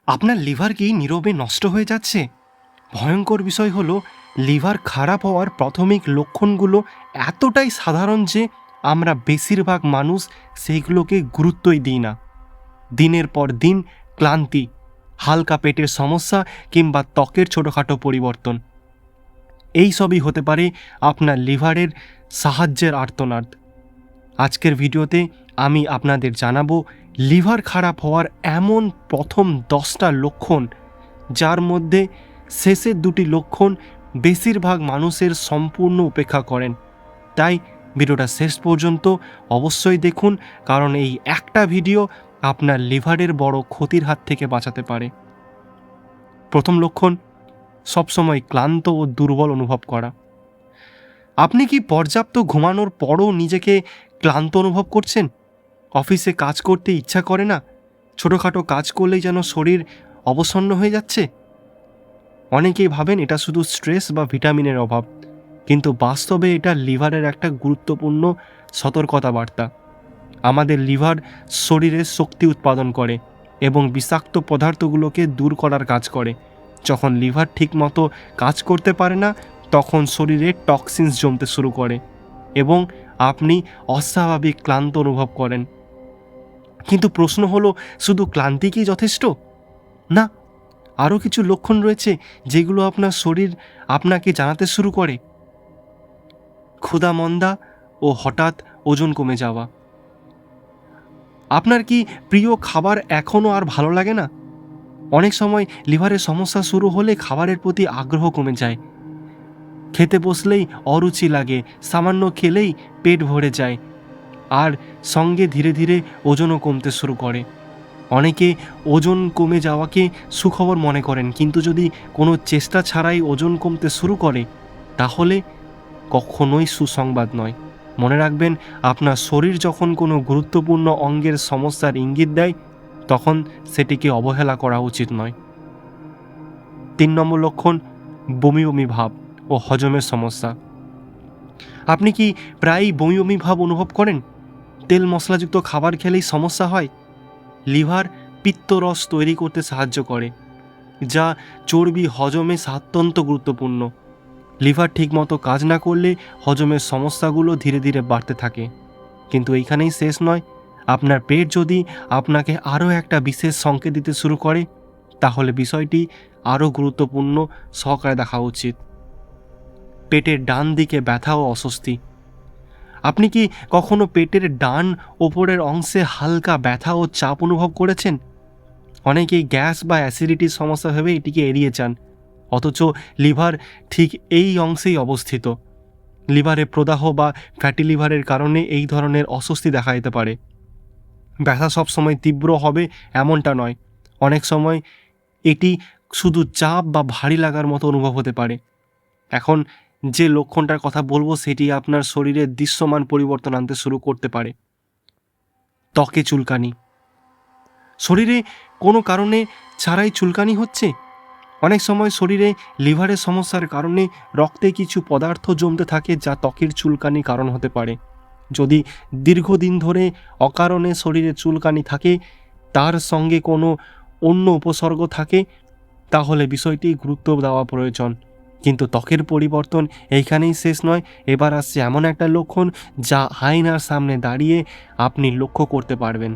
আপনার লিভার কি নীরবে নষ্ট হয়ে যাচ্ছে? ভয়ঙ্কর বিষয় হলো লিভার খারাপ হওয়ার প্রাথমিক লক্ষণগুলো এতটাই সাধারণ যে আমরা বেশিরভাগ মানুষ সেইগুলোকে গুরুত্বই দিই না। দিনের পর দিন ক্লান্তি, হালকা পেটের সমস্যা কিংবা ত্বকের ছোটোখাটো পরিবর্তন, এই সবই হতে পারে আপনার লিভারের সাহায্যের আর্তনাদ। আজকের ভিডিওতে আমি আপনাদের জানাবো লিভার খারাপ হওয়ার এমন প্রথম 10টা লক্ষণ, যার মধ্যে শেষের 2টি লক্ষণ বেশিরভাগ মানুষের সম্পূর্ণ উপেক্ষা করেন। তাই ভিডিওটা শেষ পর্যন্ত অবশ্যই দেখুন, কারণ এই একটা ভিডিও আপনার লিভারের বড় ক্ষতির হাত থেকে বাঁচাতে পারে। প্রথম লক্ষণ, সবসময় ক্লান্ত ও দুর্বল অনুভব করা। আপনি কি পর্যাপ্ত ঘুমানোর পরও নিজেকে ক্লান্ত অনুভব করছেন? অফিসে কাজ করতে ইচ্ছা করে না? ছোটোখাটো কাজ করলেই যেন শরীর অবসন্ন হয়ে যাচ্ছে? অনেকেই ভাবেন এটা শুধু স্ট্রেস বা ভিটামিনের অভাব, কিন্তু বাস্তবে এটা লিভারের একটা গুরুত্বপূর্ণ সতর্কতা বার্তা। আমাদের লিভার শরীরে শক্তি উৎপাদন করে এবং বিষাক্ত পদার্থগুলোকে দূর করার কাজ করে। যখন লিভার ঠিকমতো কাজ করতে পারে না, তখন শরীরে টক্সিনস জমতে শুরু করে এবং আপনি অস্বাভাবিক ক্লান্ত অনুভব করেন। কিন্তু প্রশ্ন হলো, শুধু ক্লান্তি কি যথেষ্ট? না, আরও কিছু লক্ষণ রয়েছে যেগুলো আপনার শরীর আপনাকে জানাতে শুরু করে। ক্ষুধা মন্দা ও হঠাৎ ওজন কমে যাওয়া। আপনার কি প্রিয় খাবার এখনও আর ভালো লাগে না? অনেক সময় লিভারের সমস্যা শুরু হলে খাবারের প্রতি আগ্রহ কমে যায়। খেতে বসলেই অরুচি লাগে, সামান্য খেলেই পেট ভরে যায়, আর সঙ্গে ধীরে ধীরে ওজনও কমতে শুরু করে। অনেকে ওজন কমে যাওয়াকে সুখবর মনে করেন, কিন্তু যদি কোনো চেষ্টা ছাড়াই ওজন কমতে শুরু করে, তাহলে কখনোই সুসংবাদ নয়। মনে রাখবেন, আপনার শরীর যখন কোনো গুরুত্বপূর্ণ অঙ্গের সমস্যার ইঙ্গিত দেয়, তখন সেটিকে অবহেলা করা উচিত নয়। 3 নম্বর লক্ষণ, বমি বমি ভাব ও হজমের সমস্যা। আপনি কি প্রায়ই বমি বমি ভাব অনুভব করেন? তেল মশলাযুক্ত খাবার খেলেই সমস্যা হয়? লিভার পিত্তরস তৈরি করতে সাহায্য করে, যা চর্বি হজমে অত্যন্ত গুরুত্বপূর্ণ। লিভার ঠিকমতো কাজ না করলে হজমের সমস্যাগুলো ধীরে ধীরে বাড়তে থাকে। কিন্তু এইখানেই শেষ নয়। আপনার পেট যদি আপনাকে আরও একটা বিশেষ সংকেত দিতে শুরু করে, তাহলে বিষয়টি আরও গুরুত্বপূর্ণ সহকারে দেখা উচিত। পেটের ডান দিকে ব্যথা ও অস্বস্তি। আপনি কি কখনো পেটের ডান ওপরের অংশে হালকা ব্যথা ও চাপ অনুভব করেছেন? অনেকেই গ্যাস বা অ্যাসিডিটির সমস্যা ভেবে এটিকে এড়িয়ে যান, অথচ লিভার ঠিক এই অংশেই অবস্থিত। লিভারে প্রদাহ বা ফ্যাটি লিভারের কারণে এই ধরনের অস্বস্তি দেখা যেতে পারে। ব্যথা সবসময় তীব্র হবে এমনটা নয়, অনেক সময় এটি শুধু চাপ বা ভারী লাগার মতো অনুভব হতে পারে। এখন যে লক্ষণটার কথা বলবো, সেটি আপনার শরীরে দৃশ্যমান পরিবর্তন আনতে শুরু করতে পারে। ত্বকে চুলকানি। শরীরে কোনো কারণে ছাড়াই চুলকানি হচ্ছে? অনেক সময় শরীরে লিভারের সমস্যার কারণে রক্তে কিছু পদার্থ জমতে থাকে, যা ত্বকের চুলকানির কারণ হতে পারে। যদি দীর্ঘদিন ধরে অকারণে শরীরে চুলকানি থাকে, তার সঙ্গে কোনো অন্য উপসর্গ থাকে, তাহলে বিষয়টি গুরুত্ব দেওয়া প্রয়োজন। কিন্তু ত্বকের পরিবর্তন এইখানেই শেষ নয়। এবার আসছে এমন একটা লক্ষণ যা আয়নার সামনে দাঁড়িয়ে আপনি লক্ষ্য করতে পারবেন।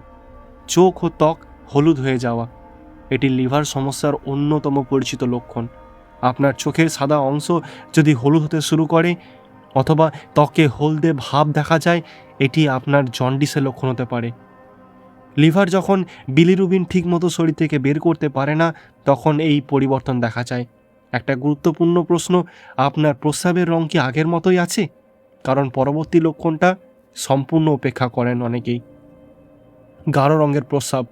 চোখ ও ত্বক হলুদ হয়ে যাওয়া। এটি লিভার সমস্যার অন্যতম পরিচিত লক্ষণ। আপনার চোখের সাদা অংশ যদি হলুদ হতে শুরু করে অথবা ত্বকে হলদে ভাব দেখা যায়, এটি আপনার জন্ডিসের লক্ষণ হতে পারে। লিভার যখন বিলিরুবিন ঠিকমতো শরীর থেকে বের করতে পারে না, তখন এই পরিবর্তন দেখা যায়। একটা গুরুত্বপূর্ণ প্রশ্ন, আপনার প্রস্রাবের রং কি আগের মতোই আছে? কারণ পরবর্তী লক্ষণটা সম্পূর্ণ উপেক্ষা করেন অনেকেই। গাঢ় রঙের প্রস্রাব।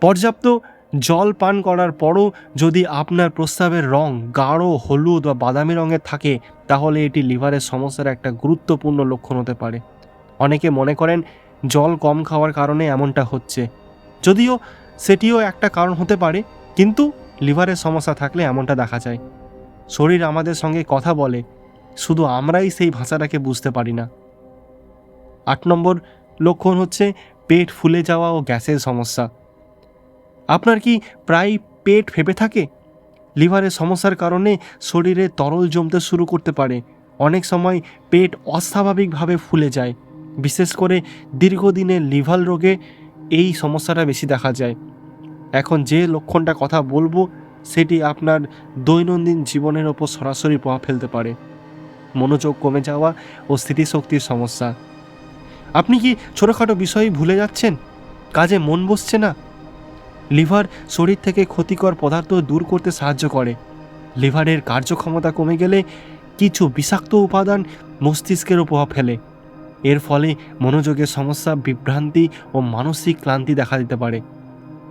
পর্যাপ্ত জল পান করার পরও যদি আপনার প্রস্রাবের রং গাঢ় হলুদ বা বাদামি রঙের থাকে, তাহলে এটি লিভারের সমস্যার একটা গুরুত্বপূর্ণ লক্ষণ হতে পারে। অনেকে মনে করেন জল কম খাওয়ার কারণে এমনটা হচ্ছে, যদিও সেটিও একটা কারণ হতে পারে, কিন্তু লিভারের সমস্যা থাকলে এমনটা দেখা যায়। শরীর আমাদের সঙ্গে কথা বলে, শুধু আমরাই সেই ভাষাটাকে বুঝতে পারি না। 8 নম্বর লক্ষণ হচ্ছে পেট ফুলে যাওয়া ও গ্যাসের সমস্যা। আপনার কি প্রায় পেট ফেঁপে থাকে? লিভারের সমস্যার কারণে শরীরে তরল জমতে শুরু করতে পারে। অনেক সময় পেট অস্বাভাবিকভাবে ফুলে যায়। বিশেষ করে দীর্ঘদিনের লিভার রোগে এই সমস্যাটা বেশি দেখা যায়। এখন যে লক্ষণটা কথা বলবো সেটি আপনার দৈনন্দিন জীবনের ওপর সরাসরি প্রভাব ফেলতে পারে। মনোযোগ কমে যাওয়া ও স্মৃতিশক্তির সমস্যা। আপনি কি ছোটোখাটো বিষয়ে ভুলে যাচ্ছেন? কাজে মন বসছে না? লিভার শরীর থেকে ক্ষতিকর পদার্থ দূর করতে সাহায্য করে। লিভারের কার্যক্ষমতা কমে গেলে কিছু বিষাক্ত উপাদান মস্তিষ্কেরও প্রভাব ফেলে। এর ফলে মনোযোগের সমস্যা, বিভ্রান্তি ও মানসিক ক্লান্তি দেখা দিতে পারে।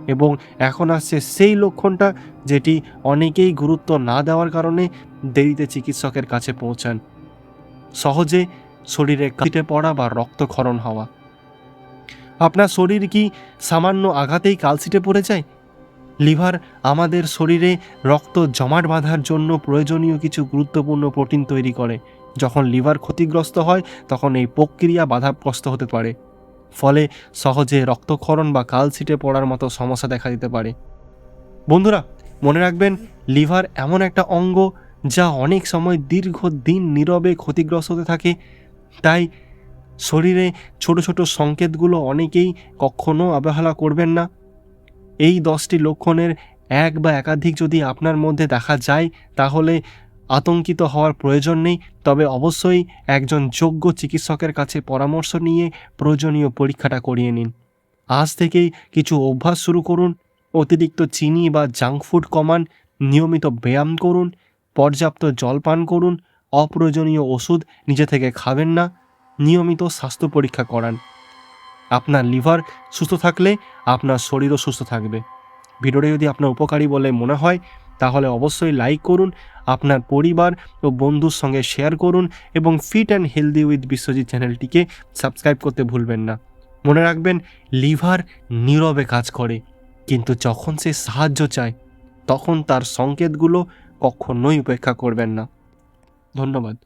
এবং এখন আসছে সেই লক্ষণটা যেটি অনেকেই গুরুত্ব না দেওয়ার কারণে দেরিতে চিকিৎসকের কাছে পৌঁছান। সহজে শরীরে কেটে পড়া বা রক্তক্ষরণ হওয়া। আপনার শরীর কি সামান্য আঘাতেই কালছিটে পড়ে যায়? লিভার আমাদের শরীরে রক্ত জমাট বাঁধার জন্য প্রয়োজনীয় কিছু গুরুত্বপূর্ণ প্রোটিন তৈরি করে। যখন লিভার ক্ষতিগ্রস্ত হয় তখন এই প্রক্রিয়া বাধাগ্রস্ত হতে পারে। ফলে সহজে রক্তক্ষরণ বা কালছিটে পড়ার মতো সমস্যা দেখা দিতে পারে। বন্ধুরা, মনে রাখবেন, লিভার এমন একটা অঙ্গ যা অনেক সময় দীর্ঘদিন নীরবে ক্ষতিগ্রস্ত হতে থাকে। তাই শরীরে ছোট ছোট সংকেতগুলো অনেকেই কখনো অবহেলা করবেন না। এই 10টি লক্ষণের এক বা একাধিক যদি আপনার মধ্যে দেখা যায় তাহলে আতঙ্কিত হওয়ার প্রয়োজন নেই। তবে অবশ্যই একজন যোগ্য চিকিৎসকের কাছে পরামর্শ নিয়ে প্রয়োজনীয় পরীক্ষাটা করিয়ে নিন। আজ থেকেই কিছু অভ্যাস শুরু করুন। অতিরিক্ত চিনি বা জাঙ্ক ফুড কমান, নিয়মিত ব্যায়াম করুন, পর্যাপ্ত জল পান করুন, অপ্রয়োজনীয় ওষুধ নিজে থেকে খাবেন না, নিয়মিত স্বাস্থ্য পরীক্ষা করান। আপনার লিভার সুস্থ থাকলে আপনার শরীরও সুস্থ থাকবে। ভিডিওটি যদি আপনার উপকারী বলে মনে হয় তাহলে অবশ্যই লাইক করুন, আপনার পরিবার ও বন্ধুর সঙ্গে শেয়ার করুন এবং fit and healthy with Biswajit চ্যানেলটিকে সাবস্ক্রাইব করতে ভুলবেন না। মনে রাখবেন, লিভার নীরবে কাজ করে, কিন্তু যখন সে সাহায্য চায় তখন তার সংকেতগুলো কখনোই উপেক্ষা করবেন না। ধন্যবাদ।